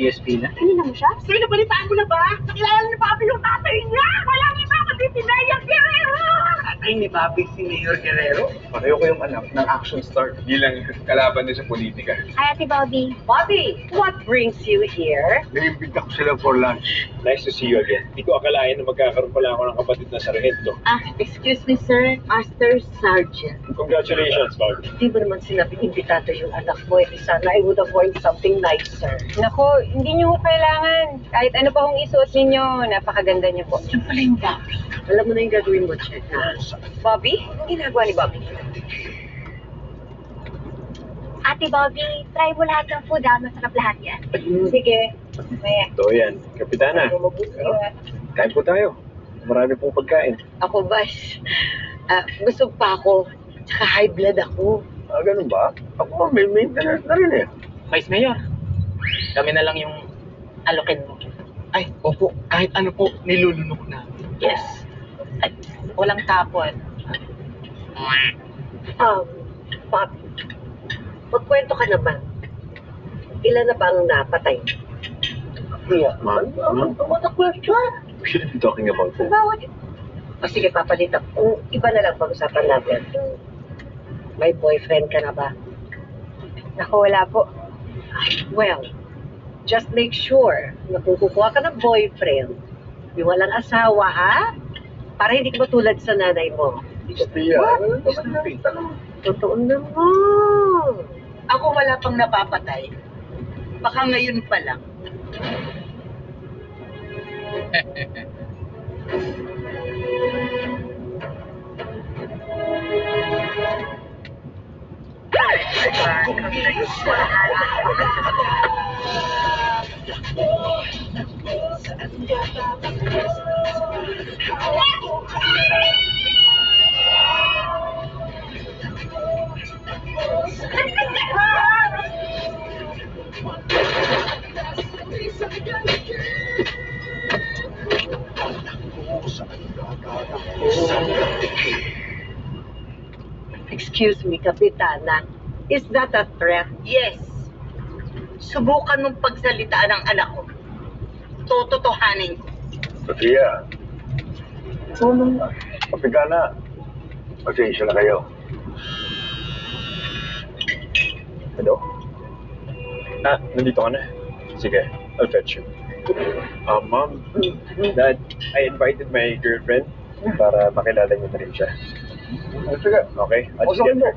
PSP na. Kanina mo siya? Sir, nabalitaan mo na ba? Nakilala ni Papi yung tatay niya! Walang iba kundi si Mayor Guerrero! Tatay ni Papi si Mayor Guerrero. Pareho ko yung anak ng action star. Bilang kalaban din sa politika. Hi, Ate Bobby. Bobby, what brings you here? Naimbita ko sila for lunch. Nice to see you again. Hindi ko akalain na magkakaroon pala ako ng kapatid na sargento. Excuse me, sir. Master Sergeant. Congratulations, Bobby. Di ba naman sinabing imbitado yung anak mo? Eh, sana I would avoid something nicer. Nako, hindi niyo kailangan. Kahit ano pa kung isuot ninyo, napakaganda niyo po. Yung pala yung Bobby. Alam mo na yung gagawin mo, Chet. Bobby? Ang ginagawa ni Bobby? Ate Bobby, try mo lahat ng food ha. Masarap lahat yan. Sige. Maya. So yan, Kapitana. Kain po tayo. Marami pong pagkain. Ako, Bash. Busog pa ako. Tsaka high blood ako. Ganun ba? Ako, may maintenance na rin eh. Vice Mayor, kami na lang yung alokin mo. Ay, opo, kahit ano po, nilulunok na. Yes. Ay, walang tapon. Papi, magkwento ka naman. Ilan na ba ang napatay? Yeah, man. What a question? We shouldn't be talking about that. Bawat... sige, papalitan. Iba na lang pag-usapan natin. May boyfriend ka na ba? Nako, wala po. Well, just make sure na kung kukuha ka ng boyfriend, yung walang asawa, ha? Para hindi ka matulad sa nanay mo. Sophia, Totoo naman. Ako wala pang napapatay. Baka ngayon pa lang. Excuse me, Kapitana. Is that a threat? Yes. Subukan mong pagsalitaan ang anak ko. Tototohanin ko. Sophia. Kapitana. Pasensya na kayo. Hello? Nandito ka na. Sige, I'll fetch you. Mom, Dad, I invited my girlfriend para makilala niyo na rin siya. Sige. Okay, I'll just get her.